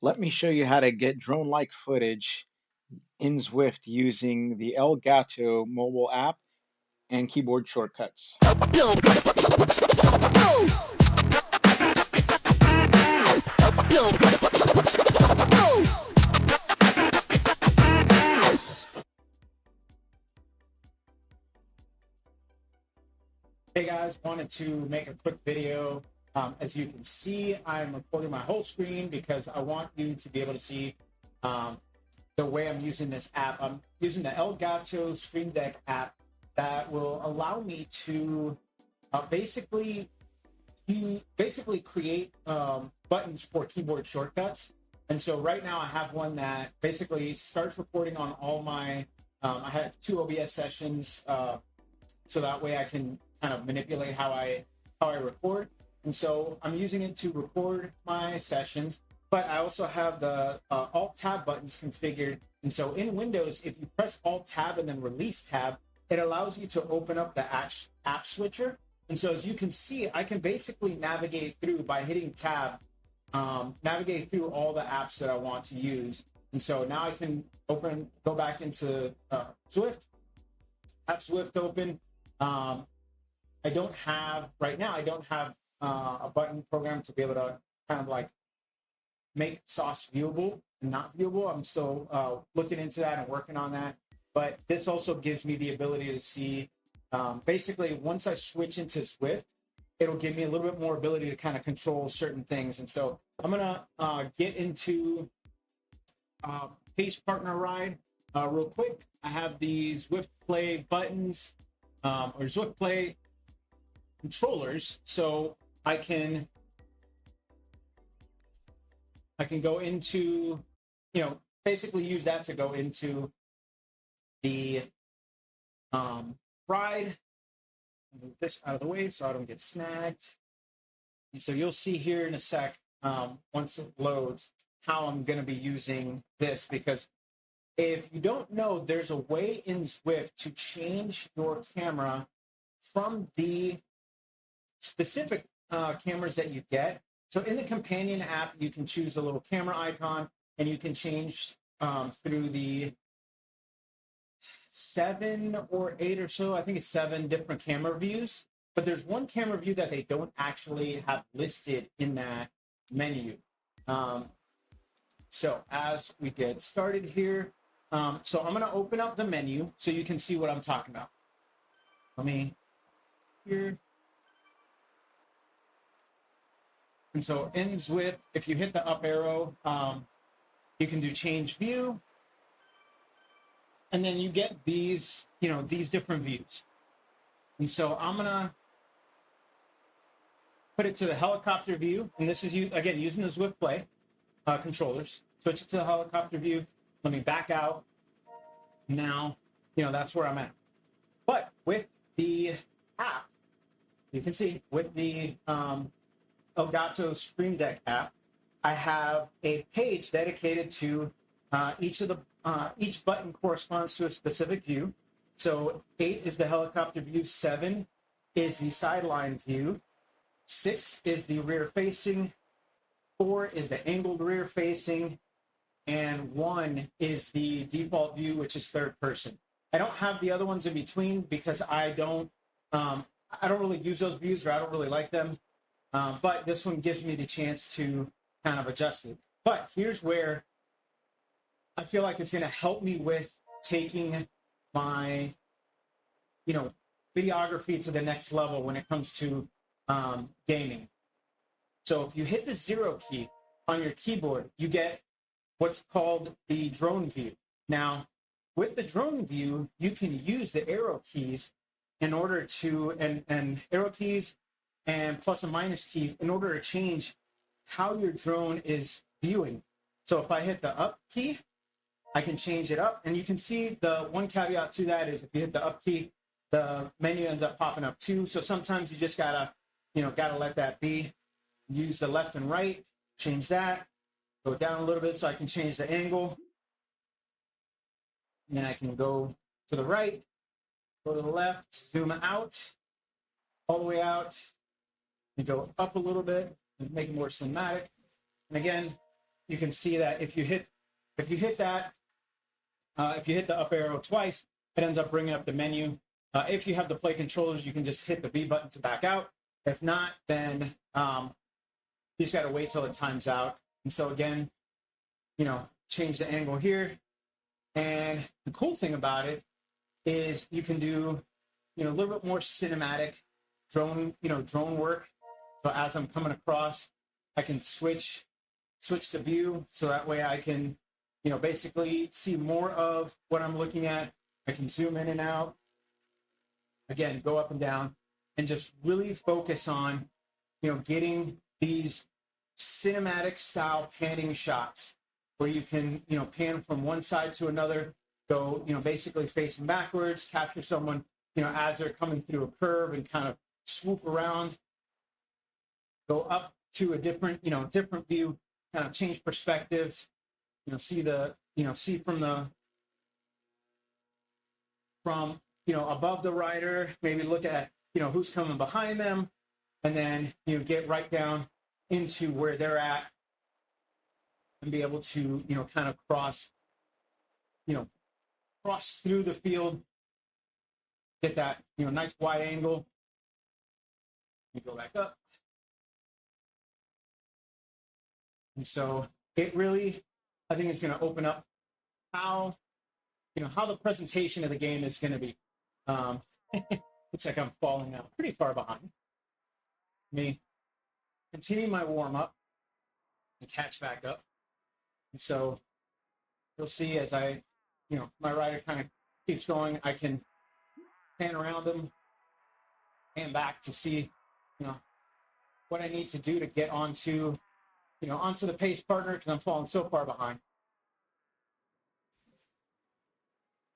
Let me show you how to get drone-like footage in Zwift using the Elgato mobile app and keyboard shortcuts. Hey guys, wanted to make a quick video. As you can see, I'm recording my whole screen because I want you to be able to see the way I'm using this app. I'm using the Elgato Stream Deck app that will allow me to basically create buttons for keyboard shortcuts. And so right now I have one that basically starts recording on all my, I have 2 OBS sessions, so that way I can kind of manipulate how I record. And so I'm using it to record my sessions, but I also have the Alt Tab buttons configured. And so in Windows, if you press Alt Tab and then Release Tab, it allows you to open up the app switcher. And so as you can see, I can basically navigate through by hitting Tab, navigate through all the apps that I want to use. And so now I can go back into Zwift, have Zwift open. I don't have a button program to be able to kind of like make sauce viewable and not viewable. I'm still looking into that and working on that. But this also gives me the ability to see, basically, once I switch into Zwift, it'll give me a little bit more ability to kind of control certain things. And so I'm going to get into Pace Partner Ride real quick. I have the Zwift Play buttons or Zwift Play controllers, so I can go into, basically use that to go into the ride. Move this out of the way so I don't get snagged. And so you'll see here in a sec, once it loads, how I'm going to be using this, because if you don't know, there's a way in Zwift to change your camera from the specific cameras that you get. So in the companion app, you can choose a little camera icon, and you can change through the 7 or 8 or so, I think it's 7 different camera views. But there's one camera view that they don't actually have listed in that menu. So as we get started here, so I'm going to open up the menu so you can see what I'm talking about. Let me here. And so in Zwift, if you hit the up arrow, you can do change view. And then you get these, these different views. And so I'm going to put it to the helicopter view. And this is, again, using the Zwift Play controllers. Switch it to the helicopter view. Let me back out. Now, that's where I'm at. But with the app, you can see with the Elgato Stream Deck app, I have a page dedicated to each button corresponds to a specific view. So 8 is the helicopter view, 7 is the sideline view, 6 is the rear facing, 4 is the angled rear facing, and 1 is the default view, which is third person. I don't have the other ones in between because I don't really use those views, or I don't really like them. But this one gives me the chance to kind of adjust it. But here's where I feel like it's going to help me with taking my, videography to the next level when it comes to gaming. So if you hit the 0 key on your keyboard, you get what's called the drone view. Now, with the drone view, you can use the arrow keys in order to, and arrow keys and plus and minus keys in order to change how your drone is viewing. So if I hit the up key, I can change it up. And you can see the one caveat to that is if you hit the up key, the menu ends up popping up too. So sometimes you just gotta let that be. Use the left and right, change that, go down a little bit so I can change the angle. And then I can go to the right, go to the left, zoom out, all the way out, and go up a little bit and make it more cinematic. And again, you can see that if you hit that, if you hit the up arrow twice, it ends up bringing up the menu. If you have the play controllers, you can just hit the B button to back out. If not, then you just got to wait till it times out. And so again, change the angle here. And the cool thing about it is you can do, a little bit more cinematic drone work. So as I'm coming across, I can switch the view so that way I can, basically see more of what I'm looking at. I can zoom in and out. Again, go up and down and just really focus on, getting these cinematic style panning shots where you can, pan from one side to another, go, basically facing backwards, capture someone, as they're coming through a curve and kind of swoop around, go up to a different, different view, kind of change perspectives, see from above the rider, maybe look at, who's coming behind them, and then, get right down into where they're at and be able to, kind of cross through the field, get that, nice wide angle. You go back up. And so it really, I think, is going to open up how the presentation of the game is going to be. Looks like I'm falling out pretty far behind. Me continue my warm up and catch back up. And so you'll see as I, my rider kind of keeps going, I can pan around them and back to see, what I need to do to get onto, onto the pace partner because I'm falling so far behind.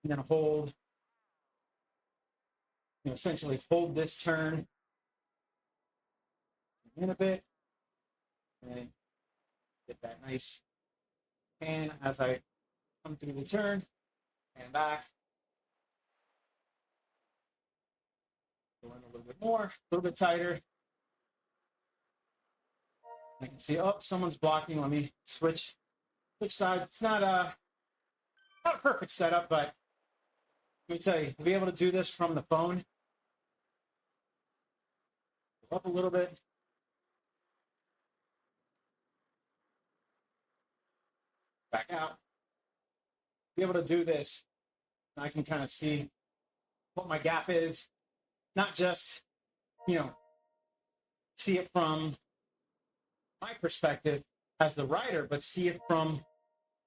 And then hold, essentially hold this turn in a bit and get that nice pan as I come through the turn and back. Go in a little bit more, a little bit tighter. I can see, oh, someone's blocking. Let me switch sides. It's not a perfect setup, but let me tell you, to be able to do this from the phone, up a little bit, back out, be able to do this, I can kind of see what my gap is, not just, see it from my perspective as the rider, but see it from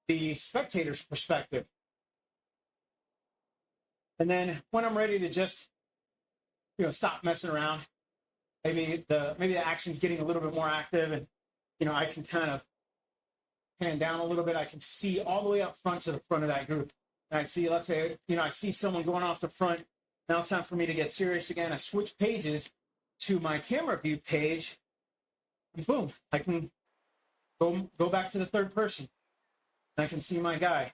the spectator's perspective. And then when I'm ready to just, stop messing around, maybe the action's getting a little bit more active and, I can kind of pan down a little bit. I can see all the way up front to the front of that group. And I see, let's say, I see someone going off the front. Now it's time for me to get serious again. I switch pages to my camera view page, and boom, I can go back to the third person. And I can see my guy.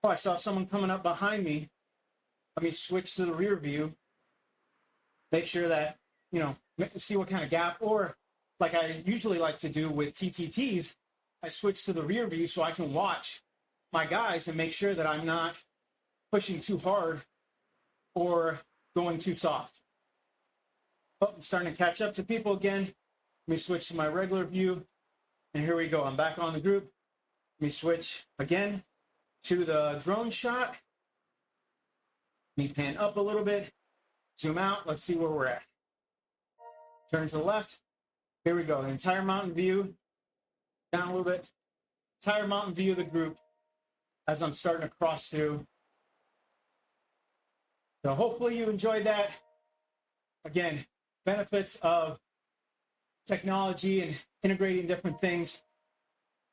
Oh, I saw someone coming up behind me. Let me switch to the rear view. Make sure that, see what kind of gap, or like I usually like to do with TTTs, I switch to the rear view so I can watch my guys and make sure that I'm not pushing too hard or going too soft. Oh, I'm starting to catch up to people again. Let me switch to my regular view. And here we go. I'm back on the group. Let me switch again to the drone shot. Let me pan up a little bit. Zoom out. Let's see where we're at. Turn to the left. Here we go. The entire mountain view. Down a little bit. Entire mountain view of the group as I'm starting to cross through. So hopefully you enjoyed that. Again, benefits of technology and integrating different things.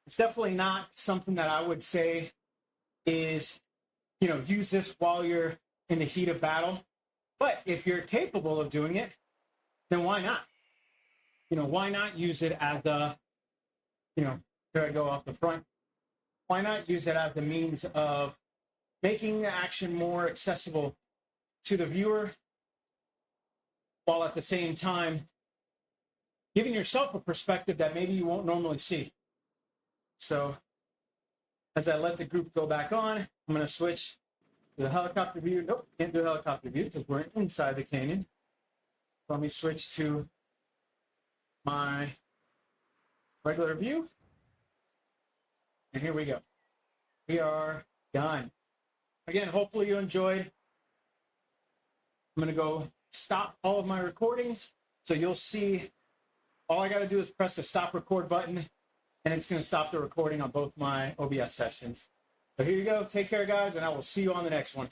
It's definitely not something that I would say is, use this while you're in the heat of battle. But if you're capable of doing it, then why not? Why not use it as a, here I go off the front. Why not use it as the means of making the action more accessible to the viewer, while at the same time giving yourself a perspective that maybe you won't normally see. So as I let the group go back on, I'm going to switch to the helicopter view. Nope, can't do a helicopter view because we're inside the canyon. So let me switch to my regular view. And here we go. We are done. Again, hopefully you enjoyed. I'm going to go stop all of my recordings. So you'll see all I got to do is press the stop record button, and it's going to stop the recording on both my OBS sessions. So here you go. Take care, guys, and I will see you on the next one.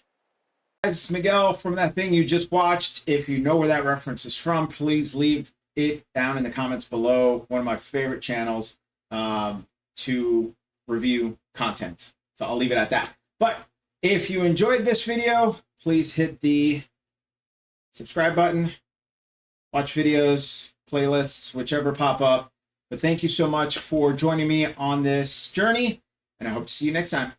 Guys, Miguel from that thing you just watched. If you know where that reference is from, please leave it down in the comments below. One of my favorite channels to review content. So I'll leave it at that. But if you enjoyed this video, please hit the subscribe button, watch videos, playlists, whichever pop up. But thank you so much for joining me on this journey, and I hope to see you next time.